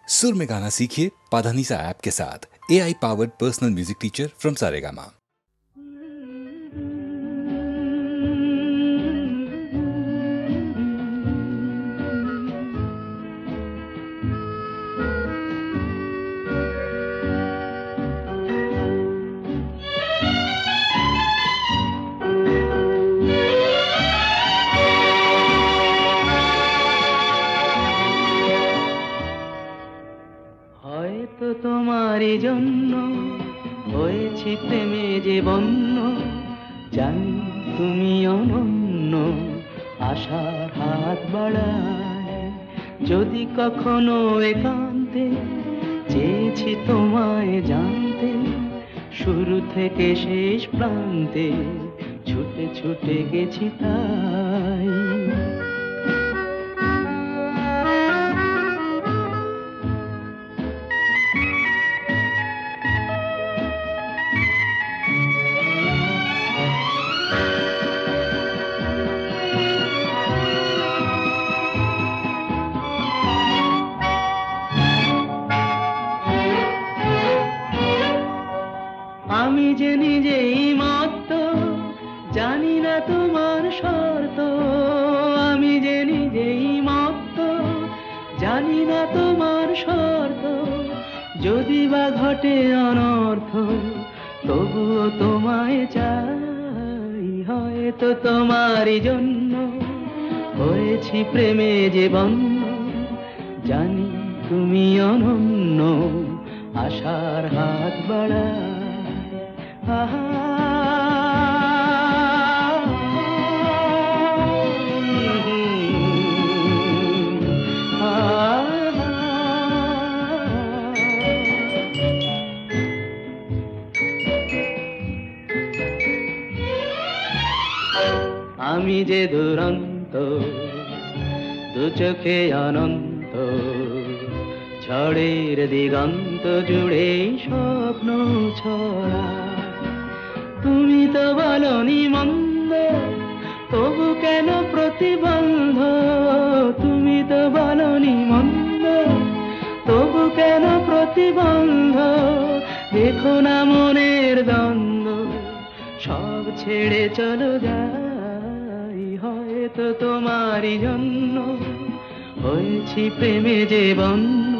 सुर में गाना सीखिए पाधानीसा ऐप के साथ। AI powered personal music teacher from Saregama. হয়তো তোমারই জন্য হয়েছি প্রেমে যে বন্য, জানি তুমি অনন্য, আশার হাত বাড়ায় যদি কখনো একান্তে চেয়েছি তোমায় জানতে, শুরু থেকে শেষ প্রান্তে ছুটে ছুটে গেছি তাই। আমি যে নিজেই মত্ত, জানি না তোমার শর্ত, আমি যে নিজেই মত্ত, জানি না তোমার শর্ত, যদি বা ঘটে অনর্থ তবুও তোমায় চাই। হয়তো তোমারই জন্য হয়েছি প্রেমে যে বন্য, জানি তুমি অনন্য, আশার হাত বাড়ায়। আমি যে দুরন্ত, দু চোখে অনন্ত, ঝড়ের দিগন্ত জুড়ে স্বপ্ন ছড়া। তুমি তো বলনি মন্দ, তবু কেন প্রতিবন্ধ, তুমি তো বলনি মন্দ, তবু কেন প্রতিবন্ধ, দেখো না মনের দ্বন্দ্ব সব ছেড়ে চলো যাই। হয়তো তোমারই জন্য হয়েছি প্রেমে যে বন্য,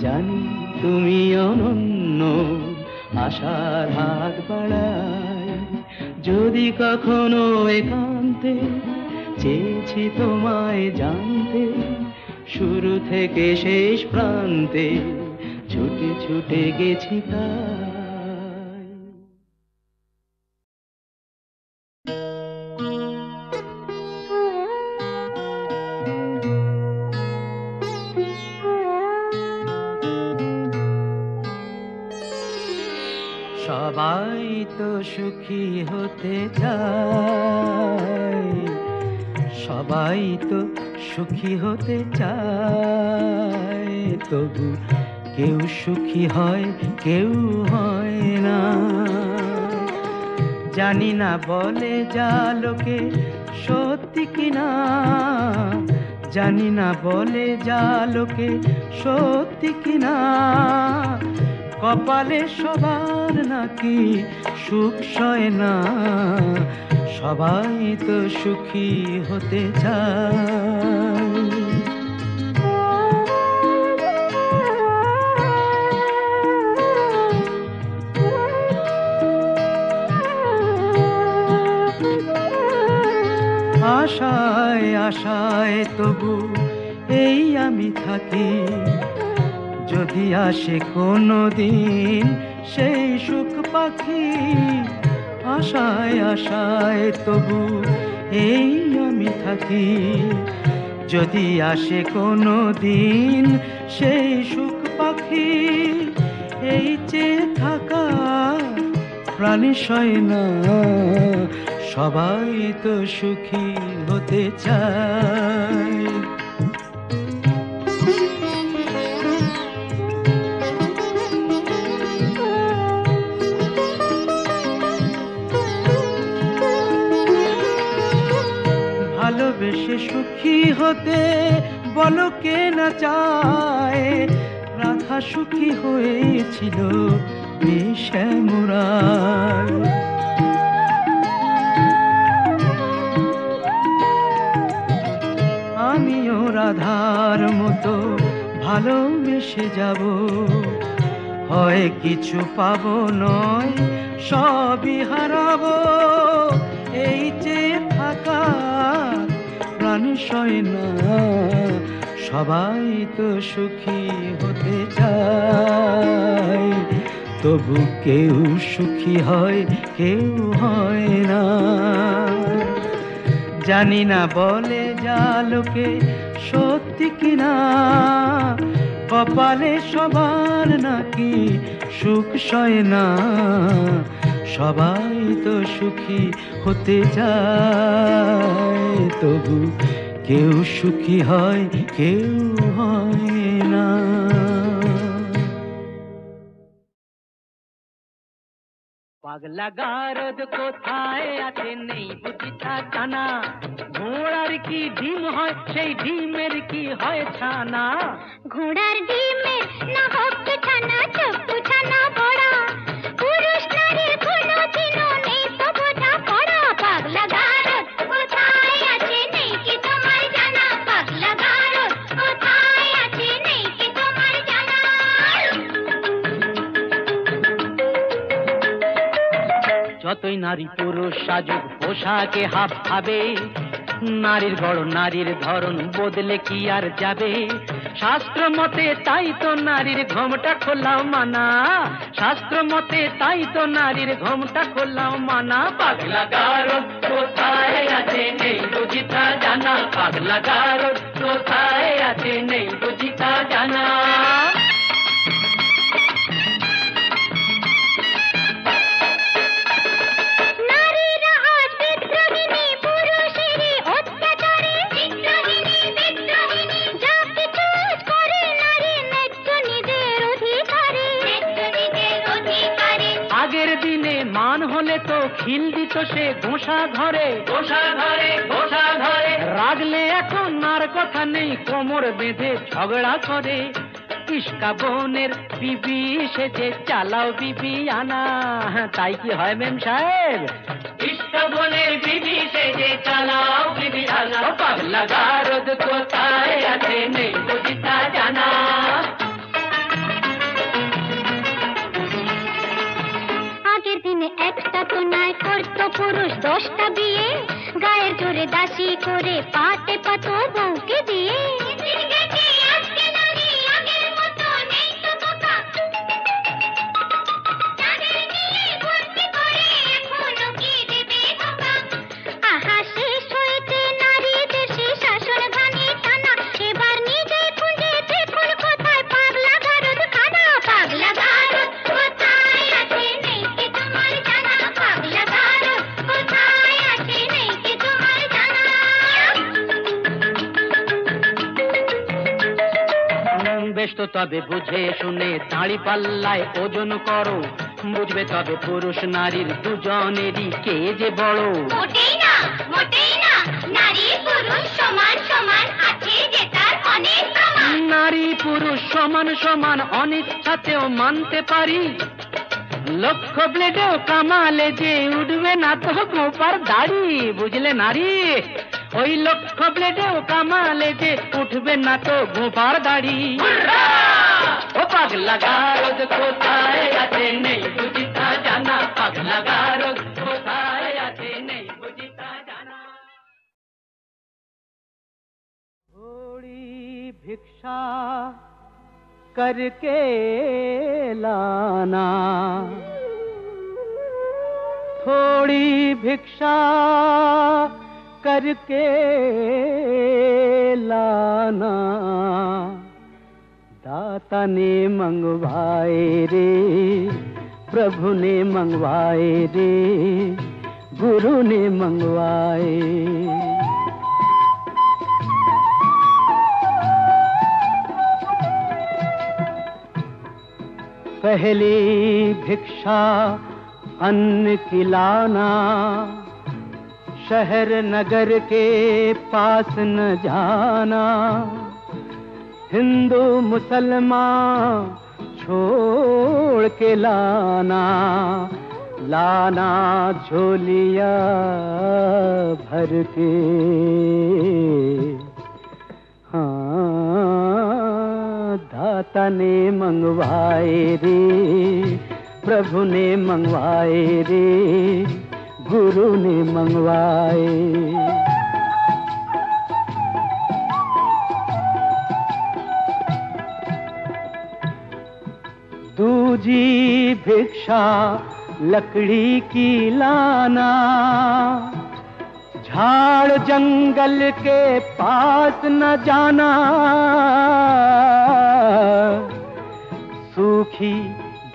জানি তুমি অনন্য, আশার হাত বাড়ায় যদি কখনো একান্তে চেয়েছি তোমায় জানতে, শুরু থেকে শেষ প্রান্তে ছুটে ছুটে গেছি তাই। সবাই তো সুখী হতে চায়, সবাই তো সুখী হতে চায়, তবু কেউ সুখী হয় কেউ হয় না। জানি না বলে যা লোকে সত্যি কিনা, জানি না বলে যা লোকে সত্যি কিনা, কপালে সবার নাকি সুখ সয় না, সবাই তো সুখী হতে চায়। আশায় আশায় তবু এই আমি থাকি, যদি আসে কোনো দিন সেই সুখ পাখি। আশায় আশায় তবু এই আমি থাকি, যদি আসে কোনো দিন সেই সুখ পাখি। এই চেয়ে থাকা প্রাণী সয় না, সবাই তো সুখী হতে চায়। ভালোবেসে সুখী হতে বলো কে না চায়, সুখী হয়েছিল এই শ্যামরায়। আমিও রাধার মতো ভালোবেসে যাব, হয় কিছু পাবো নয় সবই হারাবো। এই যে থাকা প্রাণ সয় না, সবাই তো সুখী হতে চায়, তবু কেউ সুখী হয় কেউ হয় না। জানি না বলে যা লোকে সত্যি কিনা, কপালে সবার নাকি সুখ সয় না। সবাই তো সুখী হতে চায়, তবু কেউ সুখী হয় কেউ হয় না। পাগলা গারদ কোথায় আছে নেই বুঝিটা জানা, ঘোড়ার কি ডিম হয় সেই ডিমের কি হয় ছানা। ঘোড়ার ডিমের না হোক ছানা চপ্পু ছানা বড়া, পুরুষ নারীর কোনো চিনো নেই তো বোঝা পড়া। পাগলা গারদ কোথায় আছে নেই কি তোমার জানা, পাগলা গারদ কোথায় আছে নেই কি তোমার জানা। যতই নারী পুরুষ সাজুক পোশাকে হাব ভাবে, নারীর গড় নারীর ধরন বদলে কি আর যাবে। শাস্ত্র মতে তাই তো নারীর ঘোমটা খোলাও মানা, শাস্ত্র মতে তাই তো নারীর ঘোমটা খোলাও মানা। পাগলা গারদ কোথায় আছে নেই বুঝিতা জানা, পাগলা গারদ কোথায় আছে নেই বুঝিতা জানা। তো খিল দিত সে গোসা ঘরে, গোসা ঘরে, গোসা ঘরে। রাগলে এখন আর কথা নেই, কোমর বেঁধে ঝগড়া করে। ইস্কা বোনের বিবি সেজে চালাও বিবি আনা, তাই কি হয় মেম সাহেব? ইস্কা বোনের বিবি সেজে চালাও বিবি আনা। পাগলা গারদ কোথায় আছে নেই বুঝিতা জানা। আগের দিনে একটা তো নয় করতো পুরুষ 10টা বিয়ে, গায়ের জোরে দাসী করে পাটে পাতো বউকে দিয়ে। আহা শেষ হয়েছে নারীদের সেই শাসন ঘানি টানা, এবার নিজে খুঁজে দেখুন কোথায় পাগলা গারদ খানা। পাগলা গারদ কোথায় আছে নেই কি তোমার জানা, পাগলা গারদ কোথায় আছে নেই কি তোমার জানা। বেশ তো তবে বুঝে শুনে দাঁড়ি পাল্লায় ওজন করো, বুঝবে তবে পুরুষ নারীর দুজনেরই কে যে বড়। মোটেই না, মোটেই না, নারী পুরুষ সমান সমান আছে যে তার অনেক প্রমাণ। নারী পুরুষ সমান সমান অনিচ্ছাতেও মানতে পারি, লক্ষ ব্লেডেও কামালে যে উঠবে না তো গোপার দাড়ি। বুঝলে নারী, ওই লক্ষ ব্লেডেও কামালে যে উঠবে না তো গোপার দাড়ি। ও পাগলা গারদ কোথায় আছে নেই বুঝিতা জানা, পাগলা গারদ কোথায় আছে নেই বুঝিতা জানা। थोड़ी भिक्षा करके लाना, थोड़ी भिक्षा करके लाना, दाता ने मंगवाए रे प्रभु ने मंगवाए रे गुरु ने मंगवाए। पहली भिक्षा अन्न की लाना, शहर नगर के पास न जाना, हिंदू मुसलमान छोड़ के लाना, लाना झोलिया भर के। हाँ, दाता ने मंगवाए रे, प्रभु ने मंगवाए रे, गुरु ने मंगवाए। दूजी भिक्षा लकड़ी की लाना, झाड़ जंगल के पास न जाना, सूखी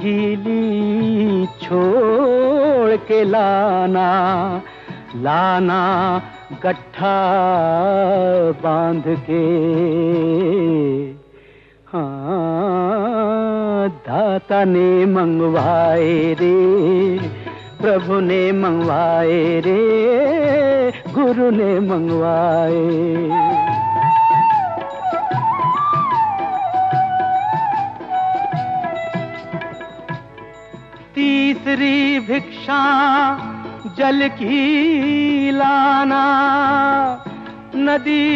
गीली छोड़ के लाना, लाना गट्ठा बांध के। हाँ, दाता ने मंगवाए रे, प्रभु ने मंगवाए रे, गुरु ने मंगवाए। तीसरी भिक्षा जल की लाना, नदी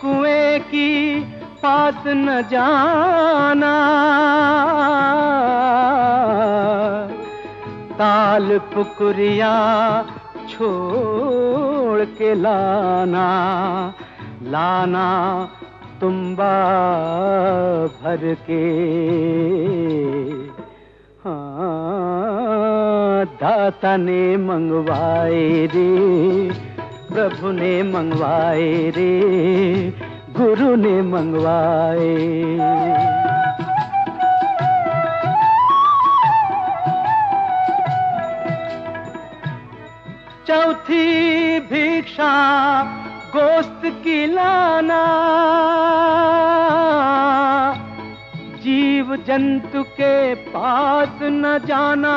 कुएं की पास न जाना, ताल पुकुरिया छोड़ के लाना, लाना तुम्बा भर के। हाँ, दाता ने मंगवाए रे, प्रभु ने मंगवाए रे, गुरु ने मंगवाए। चौथी भिक्षा गोश्त की लाना, जीव जंतु के पास न जाना,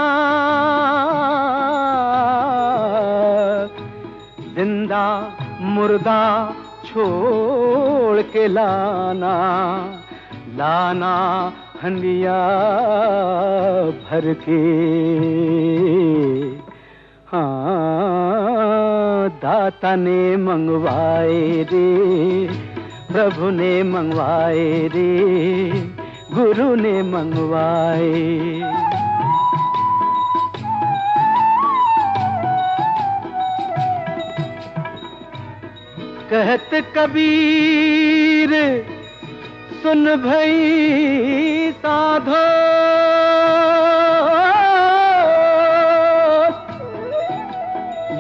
जिंदा मुर्दा छोड़ के लाना, लाना हंडिया भर के। हाँ, दाता ने मंगवाए रे, प्रभु ने मंगवाए रे, गुरु ने मंगवाए। कहत कबीर सुन भई साधो,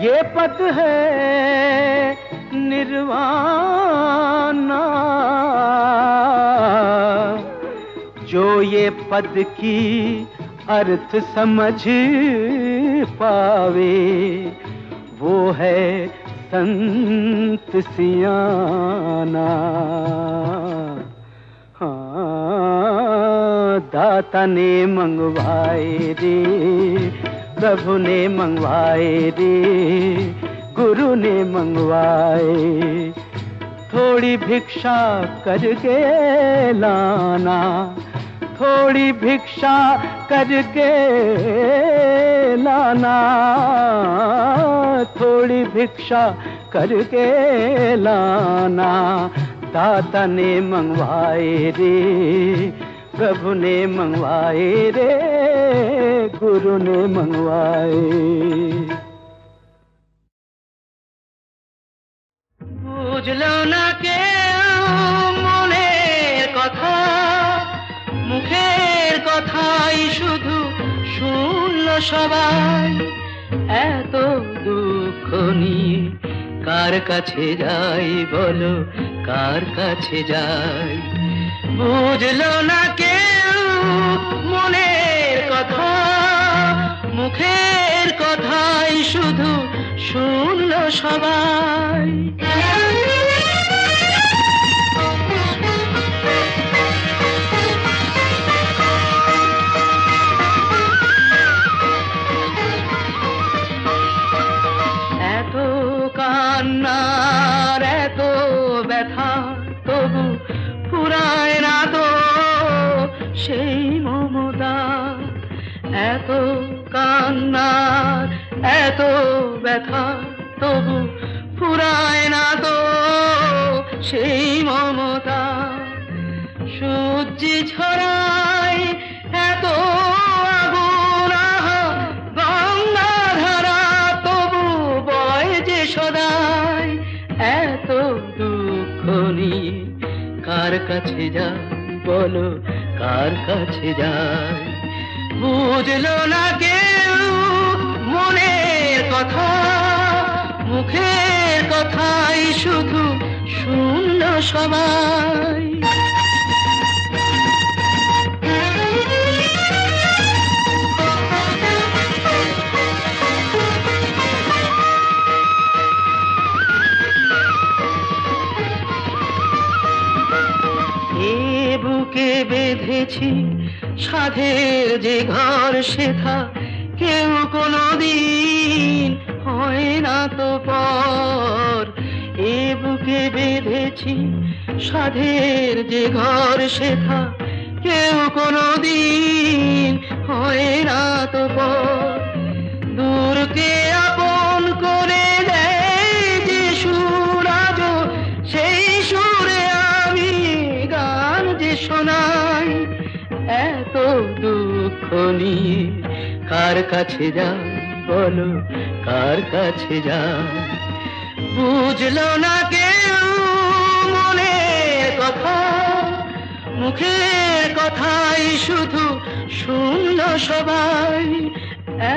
ये पद है निर्वाणा, जो ये पद की अर्थ समझ पावे, वो है संत सियाना। हाँ, दाता ने मंगवाए रे, प्रभु ने मंगवाए रे, गुरु ने मंगवाए। थोड़ी भिक्षा करके लाना, थोड़ी भिक्षा करके लाना, थोड़ी भिक्षा करके लाना, दाता ने मंगवाए रे, प्रभु ने मंगवाए रे, गुरु ने मंगवाए। বুঝলো না কেউ মনের কথা, মুখের কথাই শুধু শুনলো সবাই। এত দুঃখ নিয়ে কার কাছে যাই বলো, কার কাছে যাই? বুঝলো না কেউ মনের কথা, মুখের কথাই শুধু শুনলো সবাই। এত কান্নার এত ব্যথা তবু ফুরায় না তো সেই মমতা, এত কান্নার এত ব্যথা তবু ফুরায় না তো সেই মমতা। সূর্যি ছড়ায় এত আগুন, গঙ্গা ধারা তবু বয় যে সদাই। এত দুঃখ নিয়ে কার কাছে যায় বলো, কার কাছে যায়? বুঝলো না কেউ মনের কথা, মুখের কথাই শুধু শুনলো সবাই। বুকে বেঁধেছি সাধের যে ঘর, সেথা কেউ কোনোদিন হয় না তো পর। এ বুকে বেঁধেছি সাধের যে ঘর, সেথা কেউ কোনোদিন হয় না তো পর। দূরকে আপন করে দেয় যে সুর, আজ সেই সুরে আমি গান যে শোনাই। এত দুঃখ নিয়ে কার কাছে যায় বলো, কার কাছে যায়? বুঝলো না কেউ মনের কথা, মুখের কথাই শুধু শুনলো সবাই।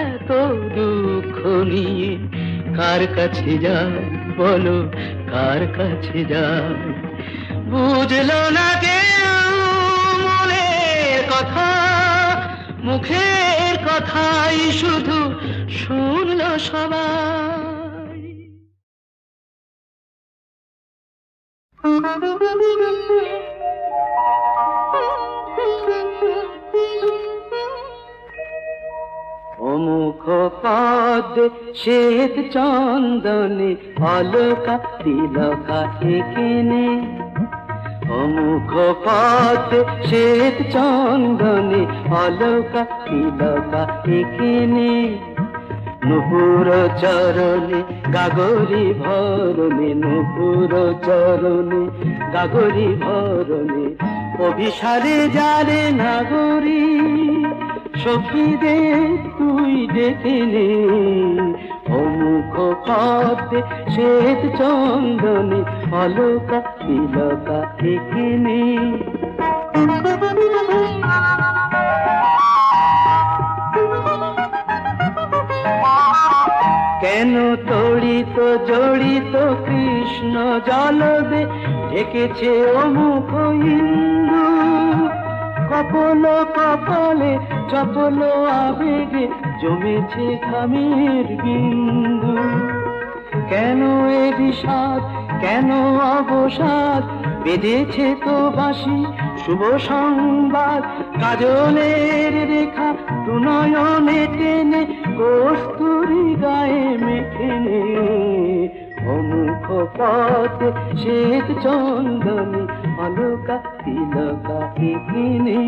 এত দুঃখ নিয়ে কার কাছে যায় বলো, কার কাছে যায়? বুঝলো না কেউ মনের কথা, মুখের কথাই শুধু শুনলো সবাই। অমুখ পদ শ্বেত চন্দনে অলকা তিলকা এখানে। অমুখ পদ শ্বেত চন্দনে অলকা তিলকা এখানে। নুপুর চরণে গাগরি ভরণে, নুপুর চরণে গাগরি ভরণে। অভিসারে যারে নাগরী সখীদের তুই ডেকে নে। অমুখ পদ্মে শ্বেত চন্দনে অলকা তিলকা এখানে। কেন তড়িত জড়িত কৃষ্ণ জলবে ঢেকেছে অমুখ ইন্দু। কপল কপালে চপল আবেগে জমেছে ঘামের বিন্দু। কেন এ বিষাদ, কেন অবসাদ, বেঁধেছে তো বাঁশি শুভ সংবাদ। কাজলের রেখা দু নয়নে টেনে কস্তুরী গায়ে মেখে নে। অমুখ পথে শ্বেত চন্দনে অলকা তিলকা এখানে।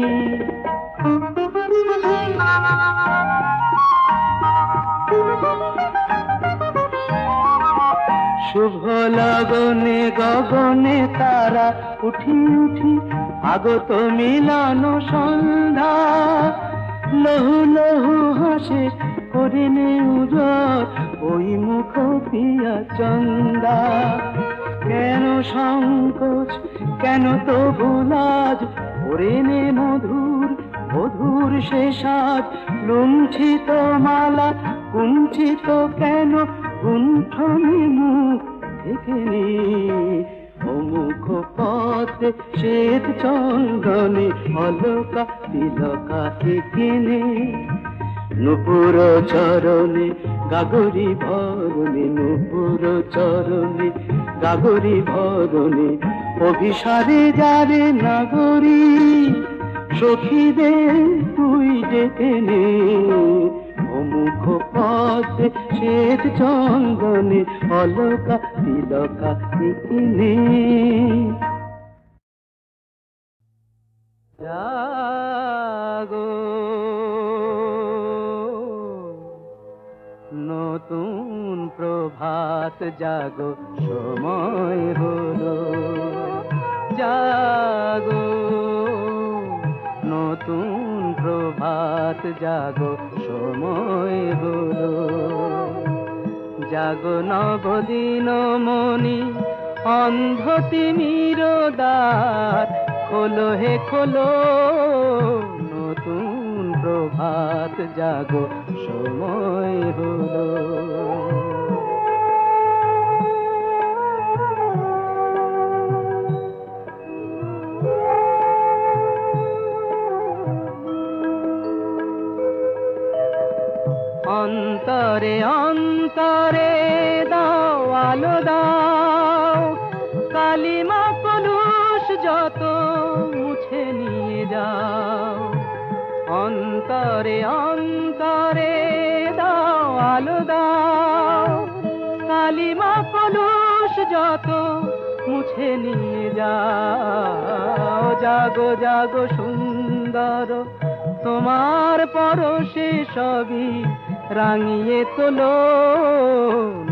শুভ লগনে গগনে তারা উঠি উঠি আগত মিলন সন্ধ্যা। লহু লহু হাসে করে নে উজর ওই মুখ পিয়া চন্দা। কেন সংকোচ, কেন তো ভুলাজ, করে নে মধুর মধুর সে সাজ। লুণ্ঠিত মালা কুণ্ঠিত কেন, গুণ্ঠনে মুখ থেকে নে। অমুখ পথে শ্বেত চন্দনে অলকা তিলকা এখানে। নুপুর চরণে গাগরি ভরণে, নুপুর চরণে গাগরি ভরণে। অভিসারে যারে নাগরী সখীদের তুই ডেকে নে। অমুখ পথে শ্বেত চন্দনে অলকা তিলকা এখানে। যা প্রভাত জাগো সময় হলো, জাগো নতুন প্রভাত জাগো সময় হলো, জাগো নবদিন মনি অন্ধ তিমির দ্বার খোলো হে খোলো, নতুন প্রভাত জাগো সময় হলো। অন্তরে অন্তরে দাও আলো দাও, কালিমা কলুষ যত মুছে নিয়ে যাও। অন্তরে অন্তরে দাও আলো দাও, কালিমা কলুষ যত মুছে নিয়ে যাও। জাগো জাগো সুন্দর তোমার পরশে সবই রাঙিয়ে তোলো,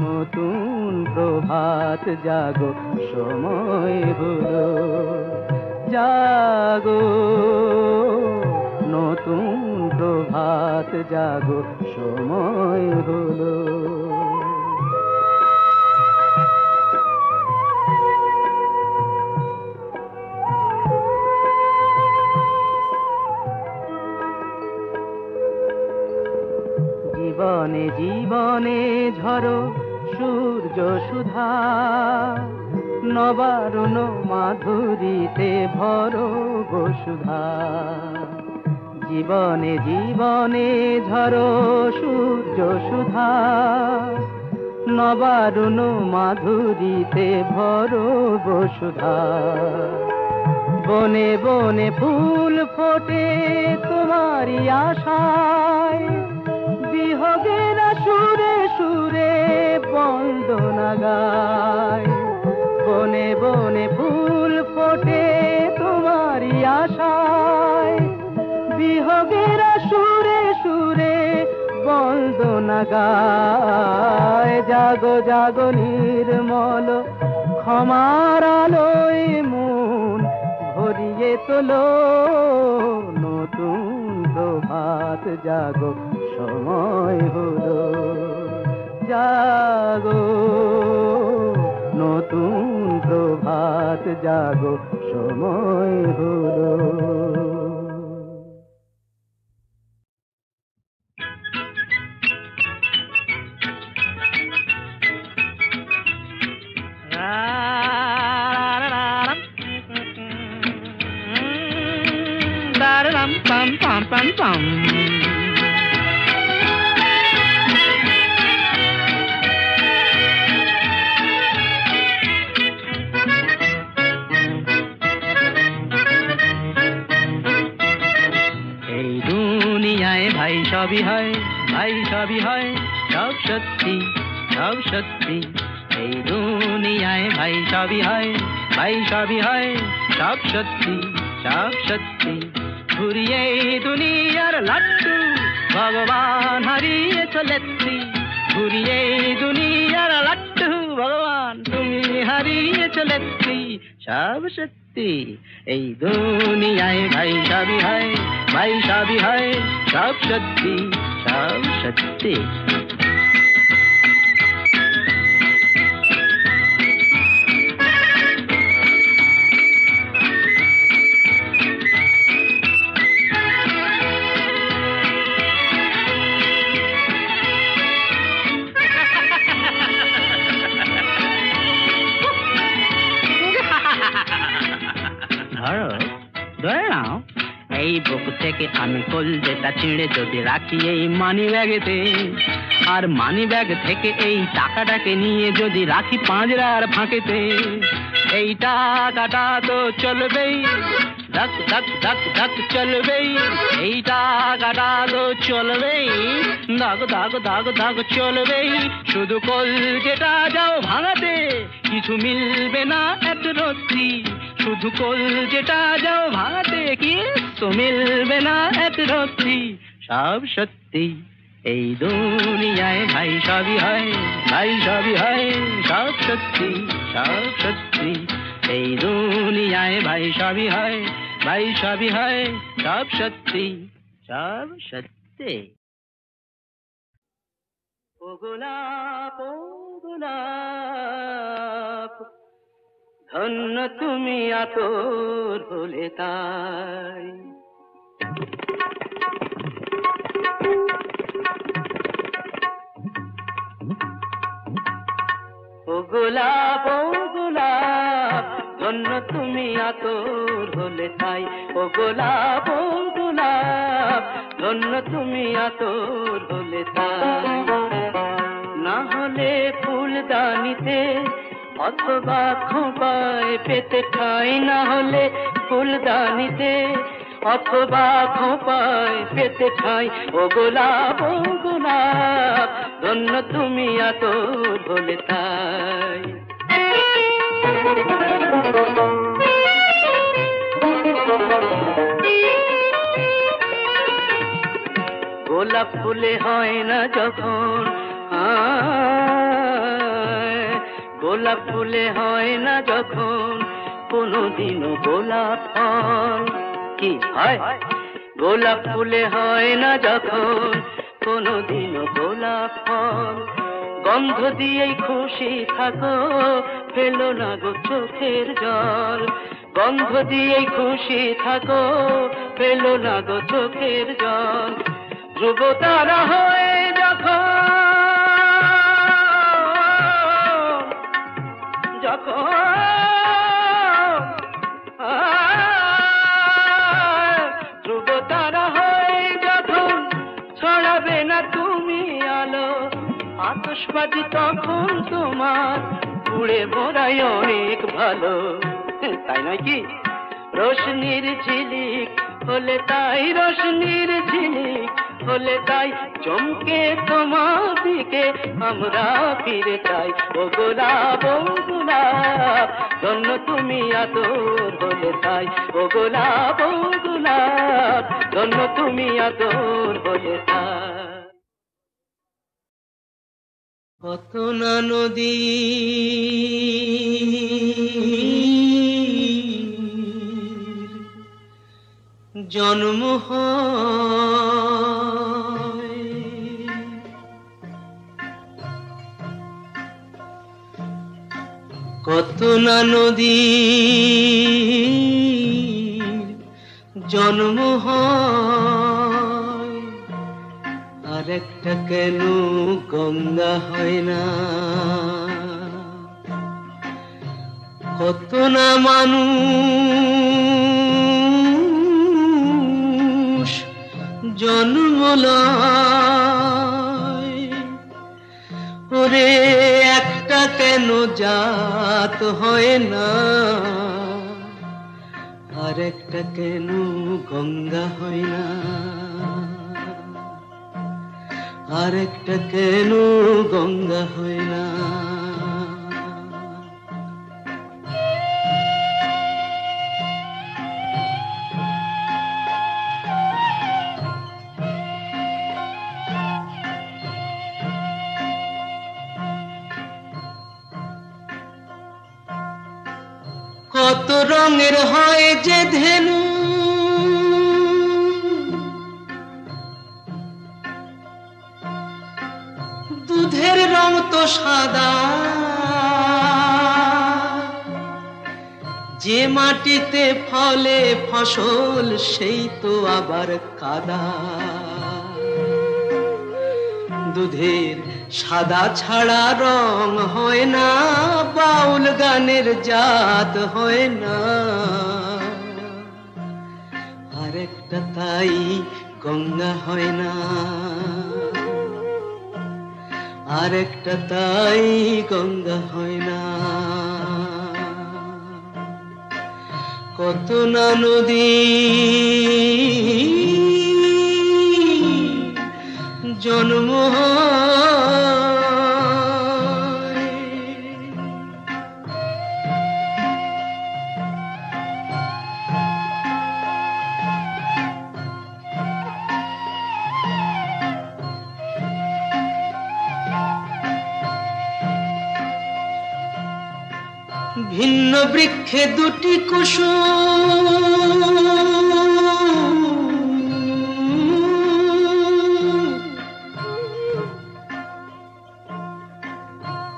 নতুন প্রভাত জাগো সময় হলো, জাগো নতুন প্রভাত জাগো সময় হলো। জীবনে জীবনে ঝরো সূর্য সুধা, নবারুণ মাধুরীতে ভরো বসুধা। জীবনে জীবনে ঝরো সূর্য সুধা, নবারুণ মাধুরীতে ভরো বসুধা। বনে বনে ফুল ফোটে তোমারই আশায়, বিহগের সুরে সুরে বন্দনা গায়। বনে বনে ফুল ফোটে তোমারই আশায়, বিহগের সুরে সুরে বন্দনা গায়। জাগো জাগো নির্মল ক্ষমার আলোয় মন ভরিয়ে তোলো, নতুন প্রভাত জাগো সময় হলো, জাগো নতুন প্রভাত জাগো সময় হলো। Pam pam pam pam. এই দুনিয়ায় ভাই সবই হয়, ভাই সবই হয়, সব সত্যি সব সত্যি। এই দুনিয়ায় ভাই সবই হয়, ভাই সবই হয়, সব সত্যি সব সত্যি। ঘুরিয়ে দুনিয়ার লাট্টু ভগবান হারিয়ে চলেছি, ঘুরিয়ে দুনিয়ার লাট্টু ভগবান তুমি হারিয়ে চলেছি, সব সত্যি। এই দুনিয়ায় ভাই সবই হয়, ভাই সবই হয়, সব সত্যি সব সত্যি। এই বুক থেকে আমি কলজেটা ছিঁড়ে যদি রাখি এই মানি ব্যাগেতে, আর মানি ব্যাগ থেকে এই টাকাটাকে নিয়ে যদি রাখি পাঁজরার ফাঁকেতে, এই টাকাটা তো চলবেই, ধক ধক ধক ধক চলবেই, এই টাকাটা তো চলবেই, দাগ দাগ দাগ দাগ চলবেই। শুধু কলজেটা যাও ভাঙাতে কিছু মিলবে না এত রত্তি, শুধু কলজেটা যাও ভাঙাতে কিছু মিলবে না এত রত্তি, সব সত্যি এই দুনিয়ায় ভাই সবই হয়, ভাই সবই হয়, সব সত্যি, সব সত্যি। এই দুনিয়ায় ভাই সবই হয়, ভাই সবই হয়, সব সত্যি, সব সত্যি। ও গোলাপ, ও গোলাপ, ধন্য তুমি আতর হলে তাই। ও গোলাপ, ও গোলাপ, ধন্য তুমি আতর হলে তাই। ও গোলাপ, ও গোলাপ, ধন্য তুমি আতর হলে তাই। না হলে ফুলদানিতে অথবা খোঁপায় পেতে ঠাই, না হলে ফুলদানিতে অথবা খোঁপায় পেতে ঠাই। ও গোলাপ, ও গোলাপ, ধন্য তুমি আতর হলে তাই। গোলাপ ফুলে হয় না যখন, গোলাপ ফুলে হয় না যখন কোনদিনও গোলাপ ফল। কি হয়? গোলাপ ফুলে হয় না যখন কোনদিনও গোলাপ ফল। গন্ধ দিয়েই খুশি থাকো, ফেলো না গো চোখের জল। গন্ধ দিয়েই খুশি থাকো, ফেলো না গো চোখের জল। ধ্রুব তারা হয়ে যখন, ধ্রুব তারা হয়ে যখন ছড়াবে না তুমি আলো, আতশবাজি তখন তোমার উড়ে বেড়ায় অনেক ভালো। তাই নয় কি? রোশনির ঝিলিক হলে তাই, রোশনির ঝিলিক হলে তাই, চমকে তোমার দিকে আমরা ফিরে চাই। ও গোলাপ, ও গোলাপ, ধন্য তুমি আতর হলে তাই। ও গোলাপ, ও গোলাপ, ধন্য তুমি আতর হলে তাই। কত না নদী জন্ম হয়, কত না নদী জন্ম হয়, আর একটা কেন গঙ্গা হয় না। কত না মানুষ জন্ম লয়, ওরে একটা কেন জাত হয় না, আর একটা কেন গঙ্গা হয় না, আর একটা কেন গঙ্গা হয় না। কত রঙের হয় যে ধেনু, দুধের রং তো সাদা, যে মাটিতে ফলে ফসল সেই তো আবার কাদা। দুধের সাদা ছাড়া রং হয় না, বাউল গানের জাত হয় না, আর একটা তাই গঙ্গা হয় না, আর একটা তাই গঙ্গা হয় না। কত না নদী জন্ম ভিন্ন বৃক্ষে দুটি কুসুম,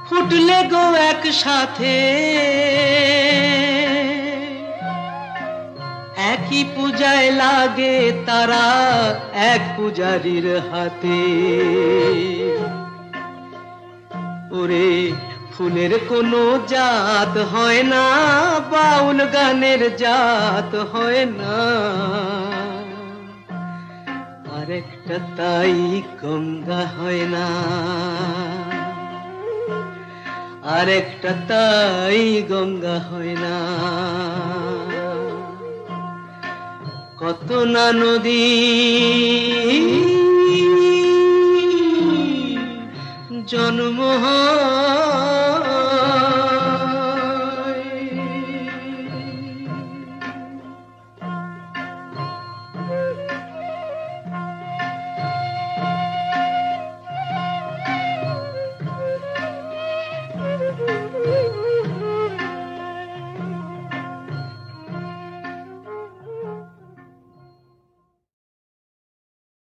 ফুটলে গো একসাথে একই পূজায় লাগে তারা এক পূজারীর হাতে। ওরে ফুলের কোনো জাত হয় না, বাউল গানের জাত হয় না, আরেকটা তাই গঙ্গা হয় না, আরেকটা তাই গঙ্গা হয় না। কত না নদী জন্ম হয়